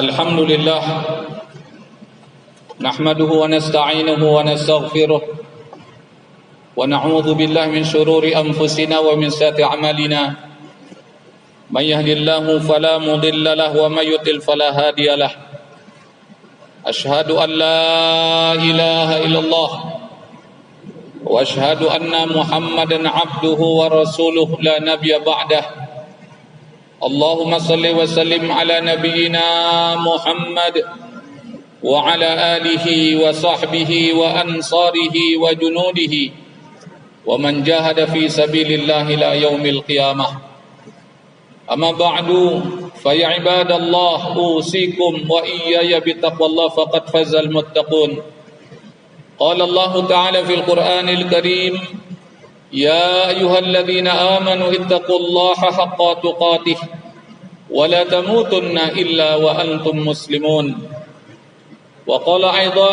Alhamdulillah nahmaduhu wa nasta'inuhu wa nastaghfiruh wa na'udzu billahi min shururi anfusina wa min sayyiati a'malina may yahdihillahu fala mudilla lahu wa may yudlil fala hadiya lahu asyhadu an la ilaha illallah wa asyhadu anna muhammadan abduhu wa rasuluhu la nabiyya ba'dah. Allahumma salli wa sallim ala nabiyyina Muhammad wa ala alihi wa sahbihi wa ansarihi wa junudihi wa man jahada fi sabilillahi ila yaumil qiyamah. Amma ba'du fa ya ibadallah usikum wa iyaya bittaqwallah faqad fazal muttaqun. Qala Allah ta'ala fil Qur'anil Karim يا أيها الذين آمنوا اتقوا الله حق تقاته ولا تموتن إلا وأنتم مسلمون وقال أيضا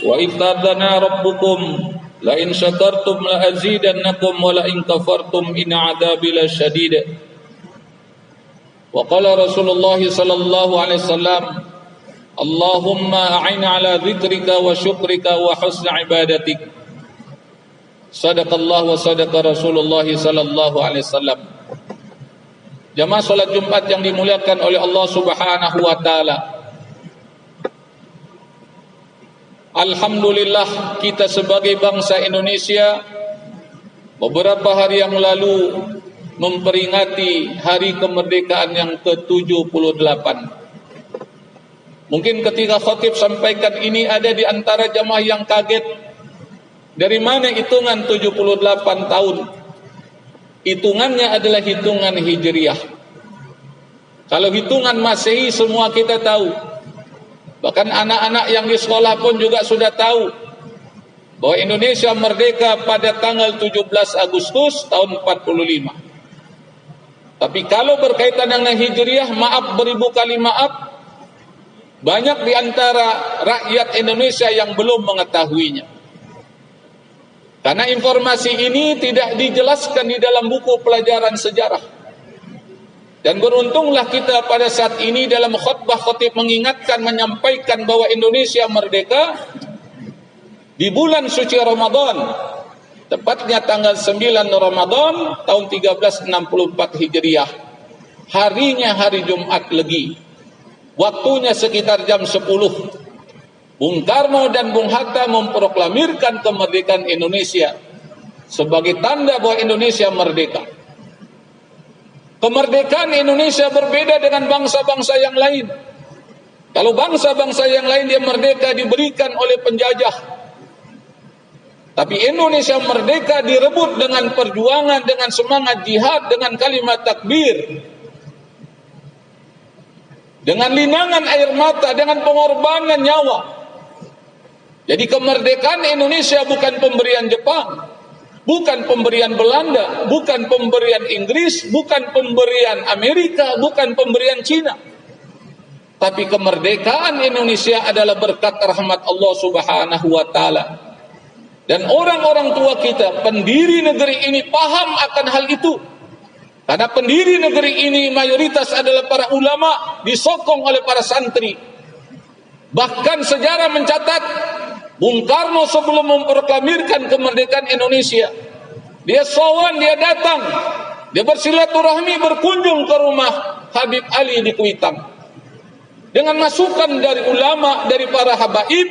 وإذ تأذن ربكم لئن شكرتم لأزيدنكم ولئن كفرتم إن عذابي لشديد وقال رسول الله صلى الله عليه وسلم اللهم أعن على ذكرك وشكرك وحسن عبادتك. Sadaqallah wa sadaqa Rasulullah sallallahu alaihi wasallam. Jamaah salat Jumat yang dimuliakan oleh Allah Subhanahu wa taala. Alhamdulillah kita sebagai bangsa Indonesia beberapa hari yang lalu memperingati hari kemerdekaan yang ke-78. Mungkin ketika khatib sampaikan ini ada di antara jamaah yang kaget. Dari mana hitungan 78 tahun? Hitungannya adalah hitungan Hijriah. Kalau hitungan Masehi semua kita tahu. Bahkan anak-anak yang di sekolah pun juga sudah tahu bahwa Indonesia merdeka pada tanggal 17 Agustus tahun 45. Tapi kalau berkaitan dengan Hijriah, maaf beribu kali maaf, banyak di antara rakyat Indonesia yang belum mengetahuinya. Karena informasi ini tidak dijelaskan di dalam buku pelajaran sejarah. Dan beruntunglah kita pada saat ini dalam khutbah khatib mengingatkan, menyampaikan bahwa Indonesia merdeka di bulan suci Ramadan. Tepatnya tanggal 9 Ramadan tahun 1364 Hijriah. Harinya hari Jumat Legi. Waktunya sekitar jam 10. Bung Karno dan Bung Hatta memproklamirkan kemerdekaan Indonesia sebagai tanda bahwa Indonesia merdeka. Kemerdekaan Indonesia berbeda dengan bangsa-bangsa yang lain. Kalau bangsa-bangsa yang lain dia merdeka diberikan oleh penjajah. Tapi Indonesia merdeka direbut dengan perjuangan, dengan semangat jihad, dengan kalimat takbir. Dengan linangan air mata, dengan pengorbanan nyawa. Jadi kemerdekaan Indonesia bukan pemberian Jepang, bukan pemberian Belanda, bukan pemberian Inggris, bukan pemberian Amerika, bukan pemberian Cina. Tapi kemerdekaan Indonesia adalah berkat rahmat Allah Subhanahu wa taala. Dan orang-orang tua kita, pendiri negeri ini paham akan hal itu. Karena pendiri negeri ini mayoritas adalah para ulama, disokong oleh para santri. Bahkan sejarah mencatat Bung Karno sebelum memproklamirkan kemerdekaan Indonesia, dia sowan, dia datang, dia bersilaturahmi, berkunjung ke rumah Habib Ali di Kuitang. Dengan masukan dari ulama, dari para habaib,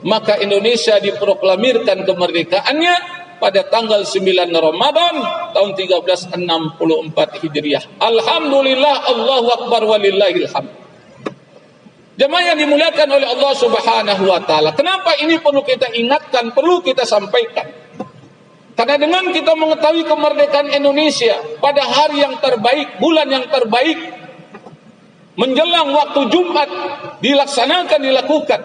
maka Indonesia diproklamirkan kemerdekaannya pada tanggal 9 Ramadan tahun 1364 Hijriah. Alhamdulillah, Allahu Akbar walillahil hamd. Jemaah yang dimuliakan oleh Allah Subhanahu wa taala. Kenapa ini perlu kita ingatkan, perlu kita sampaikan? Karena dengan kita mengetahui kemerdekaan Indonesia pada hari yang terbaik, bulan yang terbaik, menjelang waktu Jumat dilakukan.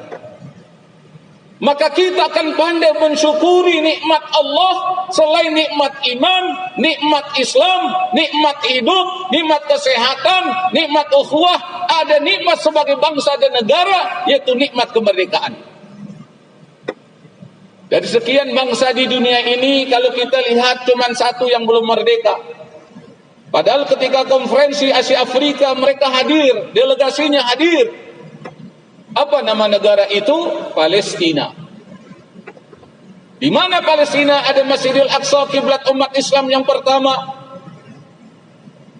Maka kita akan pandai mensyukuri nikmat Allah selain nikmat iman, nikmat Islam, nikmat hidup, nikmat kesehatan, nikmat ukhuwah, ada nikmat sebagai bangsa dan negara, yaitu nikmat kemerdekaan. Dari sekian bangsa di dunia ini, kalau kita lihat cuma satu yang belum merdeka. Padahal ketika konferensi Asia Afrika mereka hadir, delegasinya hadir. Apa nama negara itu? Palestina. Di mana Palestina ada Masjidil Aqsa, kiblat umat Islam yang pertama.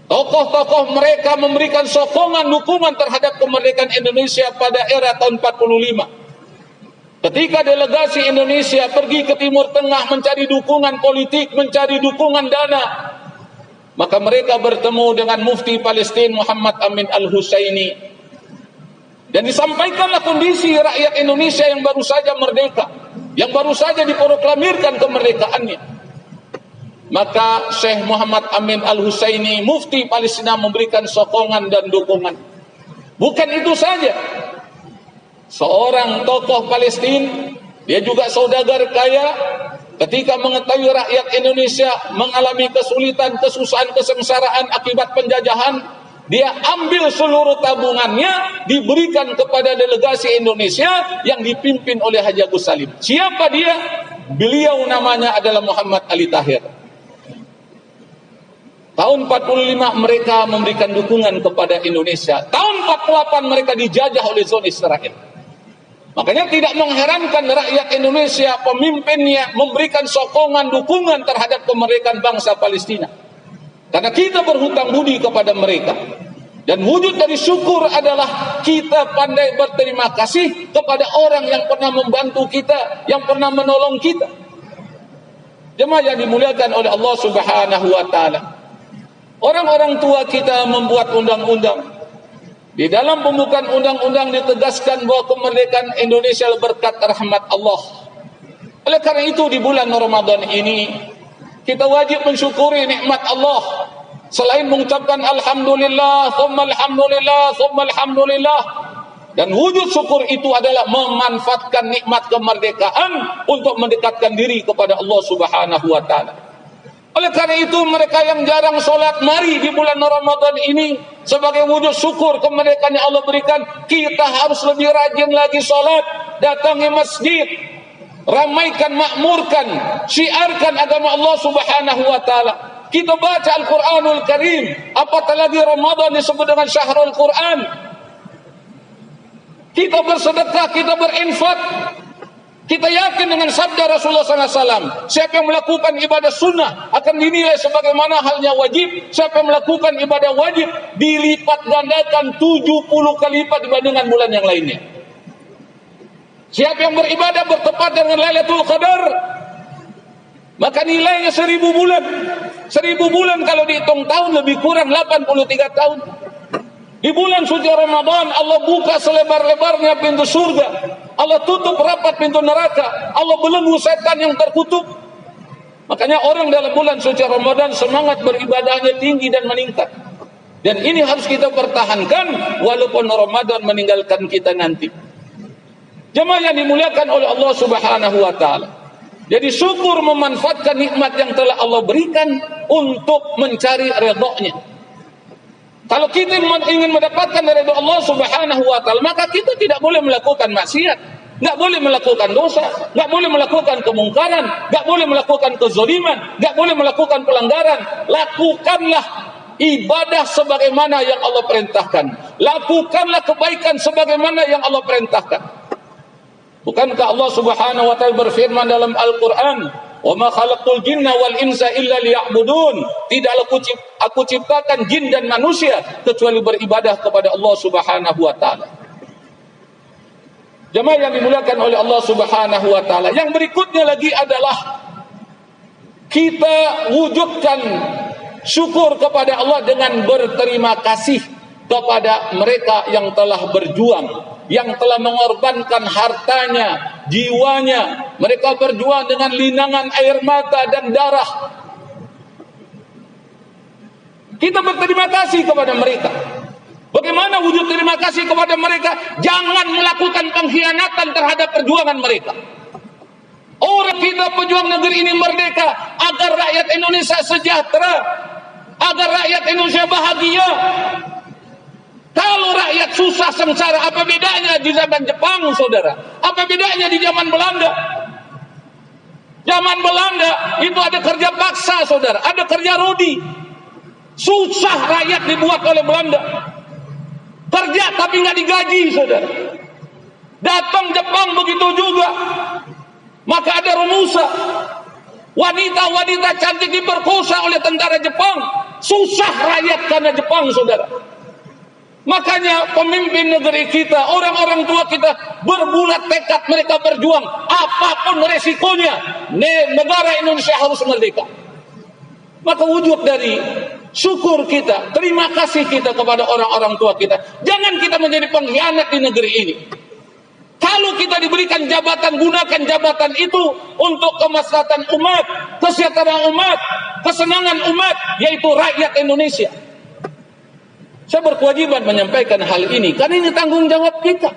Tokoh-tokoh mereka memberikan sokongan dukungan terhadap kemerdekaan Indonesia pada era tahun 45. Ketika delegasi Indonesia pergi ke Timur Tengah mencari dukungan politik, mencari dukungan dana, maka mereka bertemu dengan Mufti Palestina Muhammad Amin Al-Husaini. Dan disampaikanlah kondisi rakyat Indonesia yang baru saja merdeka, yang baru saja diproklamirkan kemerdekaannya. Maka Syekh Muhammad Amin Al-Husaini, Mufti Palestina, memberikan sokongan dan dukungan. Bukan itu saja, seorang tokoh Palestina, dia juga saudagar kaya, ketika mengetahui rakyat Indonesia mengalami kesulitan, kesusahan, kesengsaraan akibat penjajahan, dia ambil seluruh tabungannya, diberikan kepada delegasi Indonesia yang dipimpin oleh Haji Agus Salim. Siapa dia? Beliau namanya adalah Muhammad Ali Tahir. Tahun 45 mereka memberikan dukungan kepada Indonesia. Tahun 48 mereka dijajah oleh Zionis Israel. Makanya tidak mengherankan rakyat Indonesia, pemimpinnya memberikan sokongan dukungan terhadap kemerdekaan bangsa Palestina. Karena kita berhutang budi kepada mereka. Dan wujud dari syukur adalah kita pandai berterima kasih kepada orang yang pernah membantu kita, yang pernah menolong kita. Jemaah yang dimuliakan oleh Allah Subhanahu wa taala. Orang-orang tua kita membuat undang-undang. Di dalam pembukaan undang-undang ditegaskan bahwa kemerdekaan Indonesia berkat rahmat Allah. Oleh karena itu di bulan Ramadan ini kita wajib mensyukuri nikmat Allah. Selain mengucapkan alhamdulillah, tsumma alhamdulillah, tsumma alhamdulillah. Dan wujud syukur itu adalah memanfaatkan nikmat kemerdekaan untuk mendekatkan diri kepada Allah Subhanahu wa taala. Oleh karena itu mereka yang jarang sholat, mari di bulan Ramadan ini sebagai wujud syukur kemerdekaan yang Allah berikan, kita harus lebih rajin lagi sholat, datangi masjid, ramaikan, makmurkan, syiarkan agama Allah Subhanahu wa taala. Kita baca Al-Quranul Karim, apatah lagi Ramadan disebut dengan Syahrul Quran. Kita bersedekah, kita berinfak. Kita yakin dengan sabda Rasulullah SAW, siapa yang melakukan ibadah sunnah akan dinilai sebagaimana halnya wajib. Siapa yang melakukan ibadah wajib dilipat gandakan 70 kali lipat dibandingkan bulan yang lainnya. Siapa yang beribadah bertepat dengan Lailatul Qadar, maka nilainya 1000 bulan. 1000 bulan kalau dihitung tahun lebih kurang 83 tahun. Di bulan suci Ramadan Allah buka selebar-lebarnya pintu surga, Allah tutup rapat pintu neraka, Allah belenggu setan yang terkutuk. Makanya orang dalam bulan suci Ramadan semangat beribadahnya tinggi dan meningkat. Dan ini harus kita pertahankan walaupun Ramadan meninggalkan kita nanti. Jemaah yang dimuliakan oleh Allah Subhanahu wa taala. Jadi syukur memanfaatkan nikmat yang telah Allah berikan untuk mencari redha-Nya. Kalau kita ingin mendapatkan ridha Allah Subhanahu wa taala, maka kita tidak boleh melakukan maksiat, enggak boleh melakukan dosa, enggak boleh melakukan kemungkaran, enggak boleh melakukan kezaliman, enggak boleh melakukan pelanggaran. Lakukanlah ibadah sebagaimana yang Allah perintahkan. Lakukanlah kebaikan sebagaimana yang Allah perintahkan. Bukankah Allah Subhanahu wa taala berfirman dalam Al-Qur'an, "Wa ma khalaqtul jinna wal insa illa liya'budun." Tidaklah aku ciptakan jin dan manusia kecuali beribadah kepada Allah Subhanahu wa taala. Jemaah yang dimuliakan oleh Allah Subhanahu wa taala, yang berikutnya lagi adalah kita wujudkan syukur kepada Allah dengan berterima kasih kepada mereka yang telah berjuang, yang telah mengorbankan hartanya, jiwanya. Mereka berjuang dengan linangan air mata dan darah. Kita berterima kasih kepada mereka. Bagaimana wujud terima kasih kepada mereka? Jangan melakukan pengkhianatan terhadap perjuangan mereka. Orang kita pejuang negeri ini merdeka agar rakyat Indonesia sejahtera, agar rakyat Indonesia bahagia. Kalau rakyat susah sengsara, apa bedanya di zaman Jepang, saudara? Apa bedanya di zaman Belanda? Zaman Belanda itu ada kerja paksa, saudara, ada kerja rodi. Susah rakyat dibuat oleh Belanda. Kerja tapi nggak digaji, saudara. Datang Jepang begitu juga. Maka ada rumusan. Wanita-wanita cantik diperkosa oleh tentara Jepang. Susah rakyat karena Jepang, saudara. Makanya pemimpin negeri kita, orang-orang tua kita berbulat tekad, mereka berjuang apapun resikonya. Negara Indonesia harus merdeka. Maka wujud dari syukur kita, terima kasih kita kepada orang-orang tua kita. Jangan kita menjadi pengkhianat di negeri ini. Kalau kita diberikan jabatan, gunakan jabatan itu untuk kemaslahatan umat, kesejahteraan umat, kesenangan umat, yaitu rakyat Indonesia. Saya berkewajiban menyampaikan hal ini karena ini tanggung jawab kita.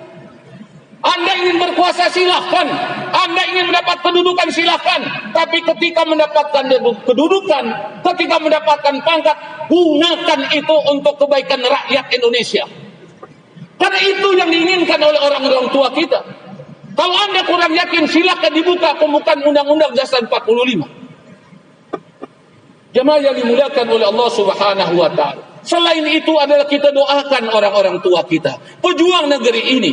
Anda ingin berkuasa silahkan, Anda ingin mendapat kedudukan silahkan, tapi ketika mendapatkan kedudukan, ketika mendapatkan pangkat, gunakan itu untuk kebaikan rakyat Indonesia. Karena itu yang diinginkan oleh orang-orang tua kita. Kalau Anda kurang yakin, silahkan dibuka pembukaan Undang-Undang Dasar 45. Jemaah yang dimuliakan oleh Allah Subhanahu wa Ta'ala. Selain itu adalah kita doakan orang-orang tua kita, pejuang negeri ini.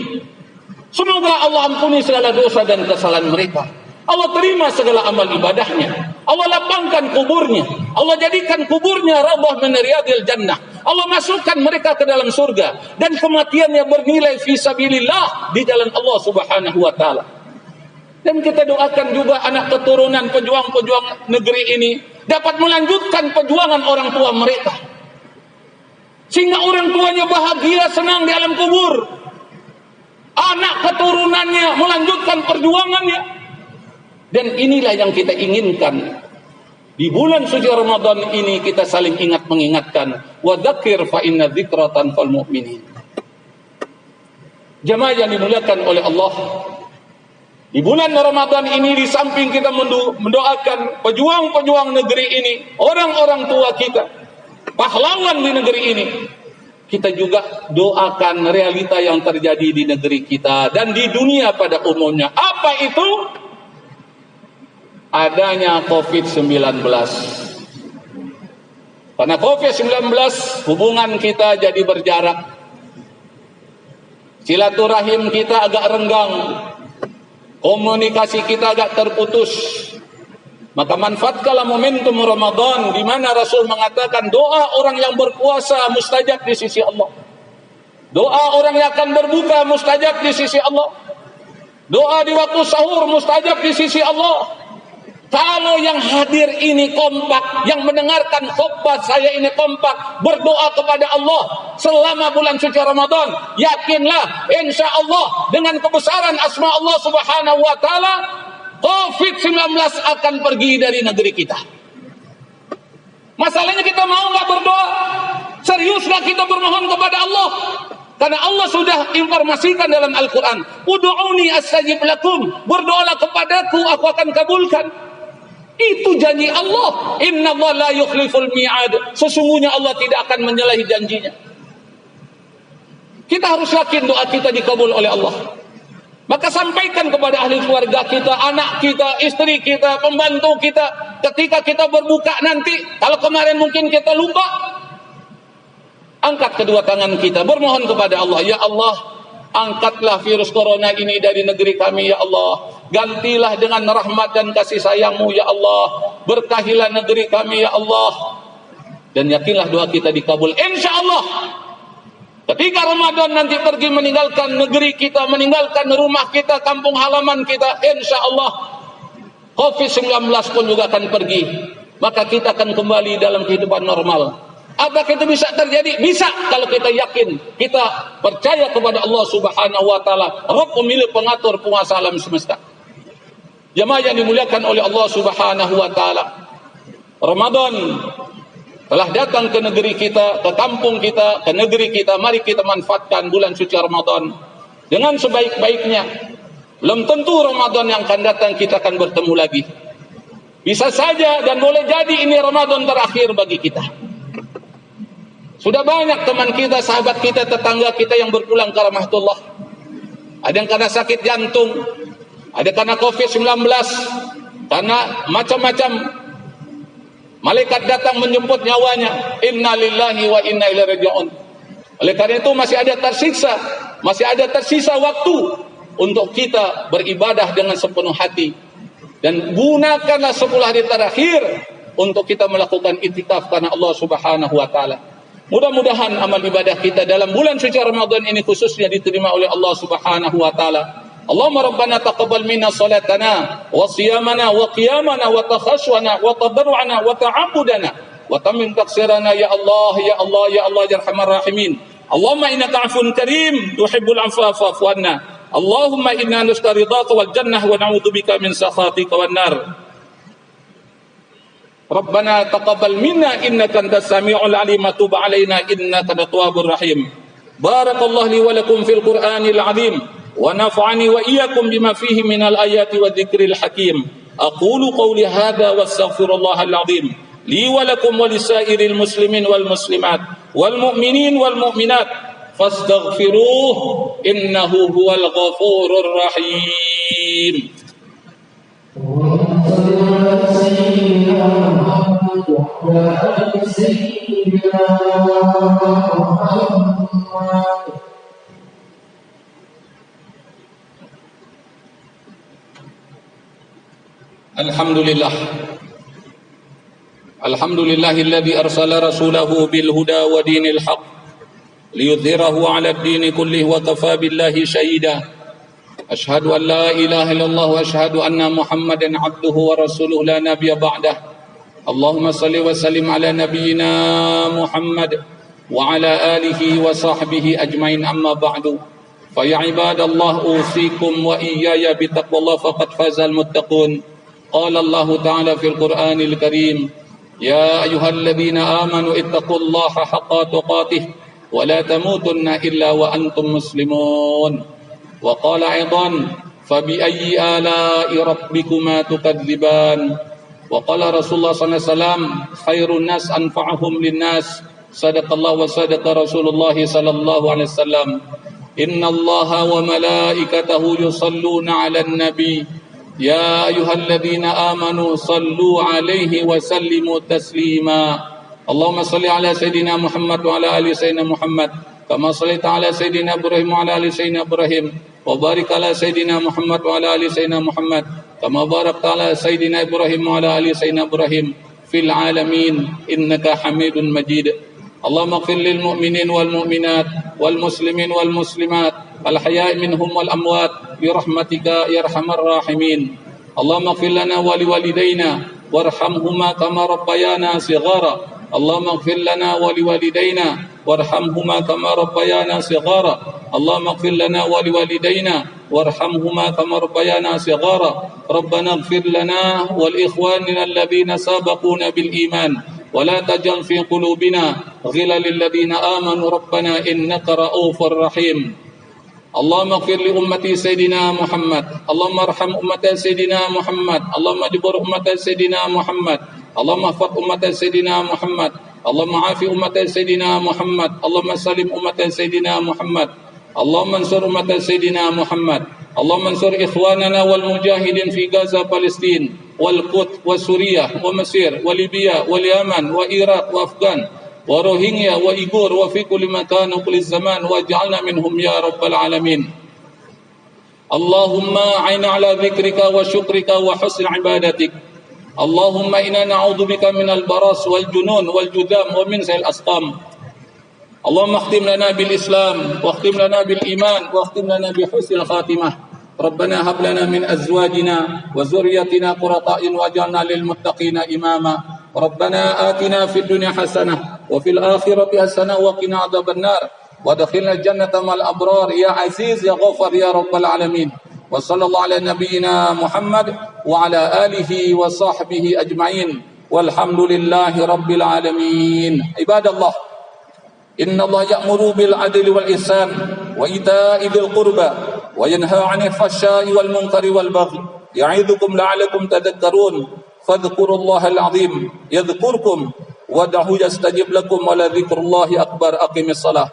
Semoga Allah ampuni segala dosa dan kesalahan mereka. Allah terima segala amal ibadahnya. Allah lapangkan kuburnya. Allah jadikan kuburnya raudhah min riyadil jannah. Allah masukkan mereka ke dalam surga. Dan kematiannya bernilai fisabilillah di jalan Allah Subhanahu wa Ta'ala. Dan kita doakan juga anak keturunan pejuang-pejuang negeri ini dapat melanjutkan perjuangan orang tua mereka. Sehingga orang tuanya bahagia, senang di alam kubur. Anak keturunannya melanjutkan perjuangannya. Dan inilah yang kita inginkan. Di bulan suci Ramadan ini kita saling ingat mengingatkan. Wa dzakir fa inna dzikra tanfa'ul mu'minin. Jemaah yang dimuliakan oleh Allah. Di bulan Ramadan ini di samping kita mendoakan pejuang-pejuang negeri ini, orang-orang tua kita, pahlawan di negeri ini, kita juga doakan realita yang terjadi di negeri kita dan di dunia pada umumnya. Apa itu? Adanya COVID-19. Karena COVID-19 hubungan kita jadi berjarak. Silaturahim kita agak renggang. Komunikasi kita agak terputus. Maka manfaatkanlah momentum Ramadan di mana Rasul mengatakan doa orang yang berpuasa mustajab di sisi Allah. Doa orang yang akan berbuka mustajab di sisi Allah. Doa di waktu sahur mustajab di sisi Allah. Kalau yang hadir ini kompak, yang mendengarkan khutbah saya ini kompak, berdoa kepada Allah selama bulan suci Ramadan, yakinlah insya Allah dengan kebesaran asma Allah Subhanahu wa Ta'ala, COVID-19 akan pergi dari negeri kita. Masalahnya kita mau nggak berdoa? Serius nggak kita bermohon kepada Allah? Karena Allah sudah informasikan dalam Al-Quran, Udu'uni astajib lakum, berdoalah kepadaku, aku akan kabulkan. Itu janji Allah. Inna Allah la yukhliful mi'ad. Sesungguhnya Allah tidak akan menyalahi janjinya. Kita harus yakin doa kita dikabul oleh Allah. Maka sampaikan kepada ahli keluarga kita, anak kita, istri kita, pembantu kita, ketika kita berbuka nanti, kalau kemarin mungkin kita lupa, angkat kedua tangan kita, bermohon kepada Allah, ya Allah, angkatlah virus corona ini dari negeri kami, ya Allah. Gantilah dengan rahmat dan kasih sayang-Mu, ya Allah. Berkahilah negeri kami, ya Allah. Dan yakinlah doa kita dikabul, insya Allah. Ketika Ramadan nanti pergi meninggalkan negeri kita, meninggalkan rumah kita, kampung halaman kita, insya Allah COVID-19 pun juga akan pergi. Maka kita akan kembali dalam kehidupan normal. Apakah itu bisa terjadi? Bisa, kalau kita yakin, kita percaya kepada Allah Subhanahu wa Ta'ala, Rabb pemilik pengatur penguasa alam semesta. Jemaah yang dimuliakan oleh Allah Subhanahu wa Ta'ala, Ramadan telah datang ke negeri kita, ke kampung kita, ke negeri kita. Mari kita manfaatkan bulan suci Ramadan dengan sebaik-baiknya. Belum tentu Ramadan yang akan datang kita akan bertemu lagi. Bisa saja dan boleh jadi ini Ramadan terakhir bagi kita. Sudah banyak teman kita, sahabat kita, tetangga kita yang berpulang ke rahmatullah. Ada yang karena sakit jantung, ada karena COVID-19, karena macam-macam Malaikat datang menjemput nyawanya. Inna lillahi wa inna ilaihi raji'un. Oleh karena itu masih ada tersisa waktu untuk kita beribadah dengan sepenuh hati. Dan gunakanlah 10 hari terakhir untuk kita melakukan iktikaf karena Allah Subhanahu wa taala. Mudah-mudahan amal ibadah kita dalam bulan suci Ramadan ini khususnya diterima oleh Allah Subhanahu wa taala. Allahumma rabbana taqabbal minna salatana wa siyamana wa qiyamana wa takhashwana wa tadarru'ana wa ta'abbudana wa tammim taqsirana ya Allah ya Allah ya Allah ya arhamar rahimin. Allahumma innaka 'afuwun karim tuhibbul 'afwa fa'fu 'anna. Allahumma inna nas'aluka wal jannah wa na'udzubika min sakhatika wan nar. Rabbana taqabbal minna innaka antas samiul alim wa tub 'alaina innaka antat tawwabur rahim. Barakallahu li wa lakum fil Qur'anil 'azim wa nafa'ani wa iyyakum bima fihi minal ayati wa dzikril hakim. Aqulu qawli hadza wastaghfirullahal 'azim li wa lakum wa lisairil muslimin wal muslimat wal mu'minin wal mu'minat fastaghfiruhu innahu huwal ghafurur rahim. Alhamdulillahilladzi arsala rasulahu bil huda wa dinil haqq liyudhhirahu 'ala ad-din kullih wa kafa billahi shahida. Ashhadu an la ilaha illallah wa ashhadu anna Muhammadan 'abduhu wa rasuluhu la nabiyya ba'dah. Allahumma salli wa sallim 'ala nabiyyina Muhammad wa 'ala alihi wa sahbihi ajmain amma ba'du. Fa ya ibadallah usikum wa iyaya bi taqwallah faqad fazal muttaqun. Qala Allah ta'ala fil Qur'anil Karim, ya ayyuhalladzina amanu ittaqullaha haqqa tuqatih wa la tamutunna illa wa antum muslimun. Wa qala aidan, fa bi ayyi ala'i rabbikuma tukadziban. Wa qala Rasulullah sallallahu alaihi wasallam, khairun nas anfa'uhum linnas. Sadaqallahu wa sadaqa Rasulullah sallallahu alaihi wasallam. Innallaha wa malaikatahu yusalluna 'alan nabi. Ya ayyuhalladzina amanu sallu 'alaihi wa sallimu taslima. Allahumma salli 'ala sayidina Muhammad wa 'ala ali sayyidina Muhammad kama shallaita 'ala sayidina Ibrahim wa 'ala ali sayyidina Ibrahim wa barik 'ala sayidina Muhammad wa 'ala ali sayyidina Muhammad kama barakta 'ala sayidina Ibrahim wa 'ala ali sayyidina Ibrahim fil 'alamin innaka Hamidun Majid. Allahumma ighfir lil mu'minin wal mu'minat wal muslimin wal muslimat al-ahya'i minhum wal amwat bi rahmatika ya arhamar rahimin. Allahumma ighfir lana wa liwalidayna warhamhuma kama rabbayana shighara. Allahumma ighfir lana wa liwalidayna warhamhuma kama rabbayana shighara. Allahumma ighfir lana wa liwalidayna warhamhuma kama rabbayana shighara. Rabbana ighfir lana wal ikhwanina alladhina sabaquna bil iman ولا تجعل في قلوبنا غلا للذين آمنوا ربنا إنك رؤوف رحيم. اللهم اغفر لأمة سيدنا محمد. اللهم ارحم أمة سيدنا محمد. اللهم اجبر أمة سيدنا محمد. اللهم احفظ أمة سيدنا محمد. اللهم عافي أمة سيدنا محمد. اللهم سلم أمة سيدنا محمد. اللهم انصر أمة سيدنا محمد. اللهم انصر إخواننا والمجاهدين في غزة فلسطين والقدس وسوريا ومصر وليبيا واليمن وإيراق وأفغان وروهينيا وإيغور وفي كل مكان وكل الزمان واجعلنا منهم يا رب العالمين. اللهم أعنا على ذكرك وشكرك وحسن عبادتك. اللهم إنا نعوذ بك من البرص والجنون والجذام ومن سيء الأسقام. اللهم اختم لنا بالإسلام واختم لنا بالإيمان واختم لنا بحسن الخاتمة. ربنا هب لنا من أزواجنا وذريتنا قرة أعين واجعلنا للمتقين إماما. ربنا آتنا في الدنيا حسنة وفي الآخرة حسنة وقنا عذاب النار وادخلنا الجنة مع الأبرار يا عزيز يا غفار يا رب العالمين. وصلى الله على نبينا محمد وعلى آله وصحبه أجمعين والحمد لله رب العالمين. عباد الله، إن الله يأمر بالعدل والإحسان وإيتاء ذي القربى وينهى عن الفحشاء والمنكر والبغي يعظكم لعلكم تذكرون. فاذكروا الله العظيم يذكركم وادعوه يستجب لكم ولذكر الله أكبر. أقم الصلاة.